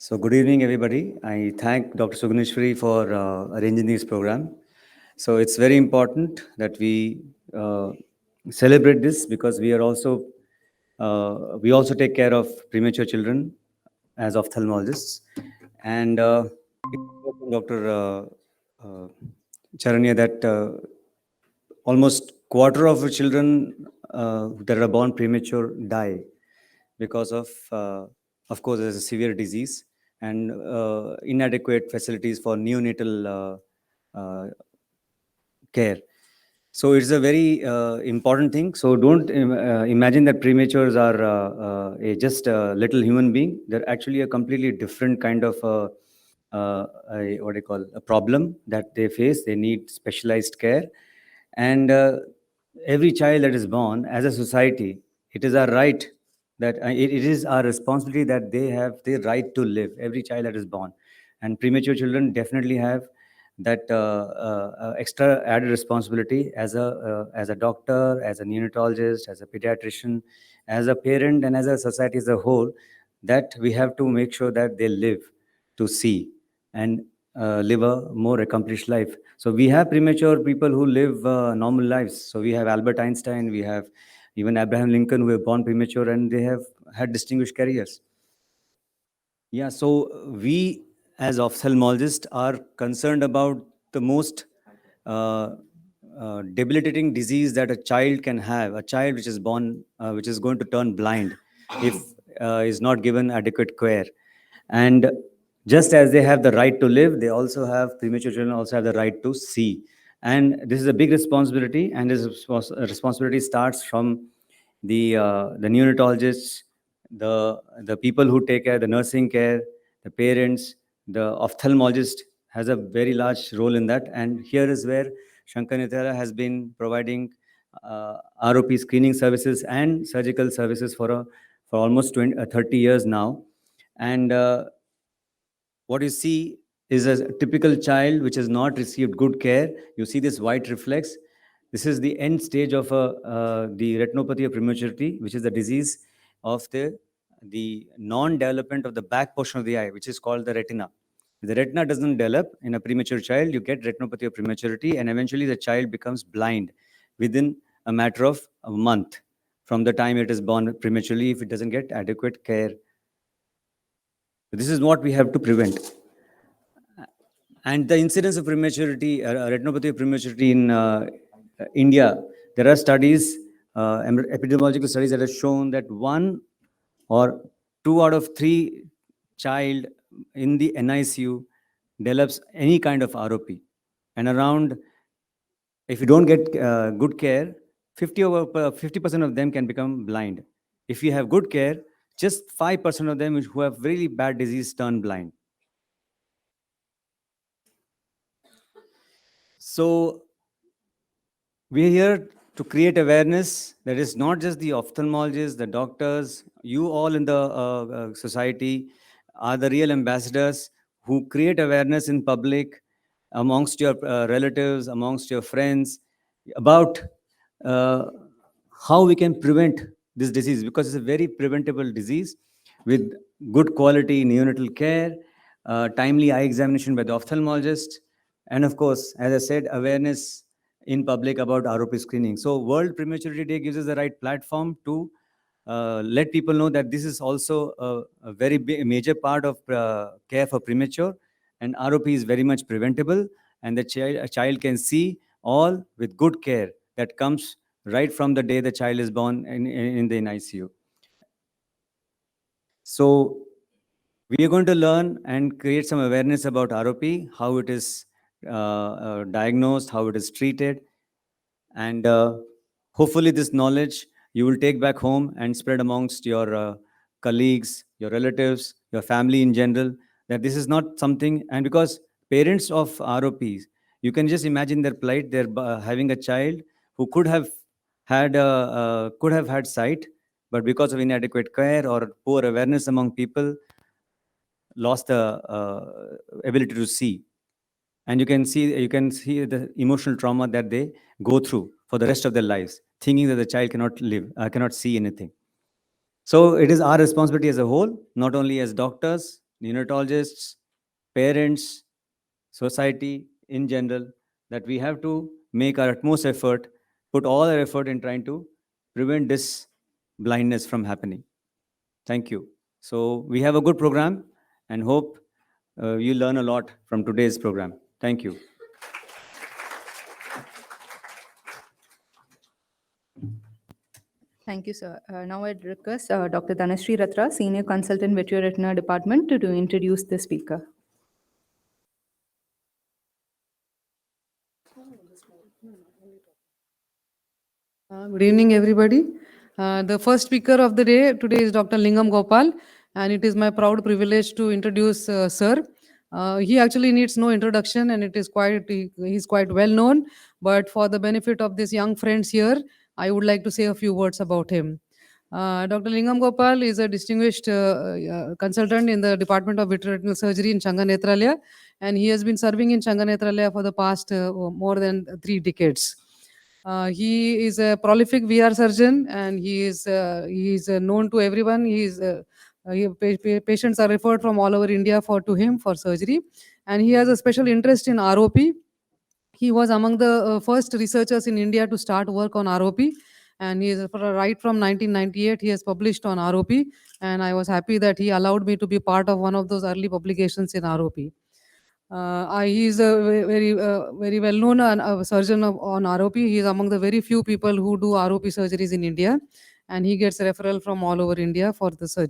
So good evening, everybody. I thank Dr. Suguneshwari for arranging this program. So it's very important that we celebrate this because we also take care of premature children as ophthalmologists. And Dr. Charanya, that almost quarter of the children that are born premature die because of course, there's a severe disease and inadequate facilities for neonatal care. So it's a very important thing. So don't imagine that prematures are just a little human being. They're actually a completely different kind of what do you call a problem that they face. They need specialized care, and every child that is born, as a society, it is our right that it is our responsibility that they have the right to live. Every child that is born, and premature children definitely have that extra added responsibility as a doctor, as a neonatologist, as a pediatrician, as a parent, and as a society as a whole, that we have to make sure that they live to see and live a more accomplished life. So we have premature people who live normal lives. So we have Albert Einstein, we have even Abraham Lincoln, who were born premature and they have had distinguished careers. Yeah, so we as ophthalmologists are concerned about the most debilitating disease that a child can have, a child which is born, which is going to turn blind if is not given adequate care. And just as they have the right to live, they also have, premature children also have the right to see. And this is a big responsibility, and this responsibility starts from the neonatologists, the people who take care, the nursing care, the parents, the ophthalmologist has a very large role in that. And here is where Sankara Nethralaya has been providing ROP screening services and surgical services for almost 30 years now. And what you see is a typical child which has not received good care. You see this white reflex. This is the end stage of the retinopathy of prematurity, which is the disease of the non-development of the back portion of the eye, which is called the retina. If the retina doesn't develop in a premature child, you get retinopathy of prematurity, and eventually the child becomes blind within a matter of a month from the time it is born prematurely if it doesn't get adequate care. This is what we have to prevent. And the incidence of prematurity, retinopathy of prematurity in India, there are studies, epidemiological studies that have shown that 1 or 2 out of 3 child in the NICU develops any kind of ROP. And around, if you don't get good care, 50% of them can become blind. If you have good care, just 5% of them who have really bad disease turn blind. So we're here to create awareness that is not just the ophthalmologists, the doctors, you all in the society are the real ambassadors who create awareness in public, amongst your relatives, amongst your friends, about uh, how we can prevent this disease, because it's a very preventable disease with good quality neonatal care, timely eye examination by the ophthalmologist, and of course, as I said, awareness in public about ROP screening. So World Prematurity Day gives us the right platform to let people know that this is also a very major part of care for premature, and ROP is very much preventable, and a child can see all with good care that comes right from the day the child is born in the ICU. So we are going to learn and create some awareness about ROP, how it is diagnosed, how it is treated, and hopefully this knowledge you will take back home and spread amongst your colleagues, your relatives, your family in general, that this is not something. And because parents of ROPs, you can just imagine their plight. They're having a child who could have had sight, but because of inadequate care or poor awareness among people, lost the ability to see. And you can see the emotional trauma that they go through for the rest of their lives, thinking that the child cannot see anything. So it is our responsibility as a whole, not only as doctors, neonatologists, parents, society in general, that we have to make our utmost effort, put all our effort in trying to prevent this blindness from happening. Thank you. So we have a good program and hope you learn a lot from today's program. Thank you. Thank you, sir. Now I'd request Dr. Dhanashree Ratra, Senior Consultant, Vitreoretinal Department, to introduce the speaker. Good evening, everybody. The first speaker of the day today is Dr. Lingam Gopal, and it is my proud privilege to introduce Sir. He actually needs no introduction, and he's quite well known. But for the benefit of these young friends here, I would like to say a few words about him. Dr. Lingam Gopal is a distinguished consultant in the Department of Vitreoretinal Surgery in Sankara Nethralaya, and he has been serving in Sankara Nethralaya for the past more than 3 decades. He is a prolific VR surgeon, and he is known to everyone. Patients are referred from all over India to him for surgery, and he has a special interest in ROP. He was among the first researchers in India to start work on ROP, and he is right from 1998. He has published on ROP, and I was happy that he allowed me to be part of one of those early publications in ROP. He is a very well known surgeon on ROP. He is among the very few people who do ROP surgeries in India, and he gets referral from all over India for the surgery.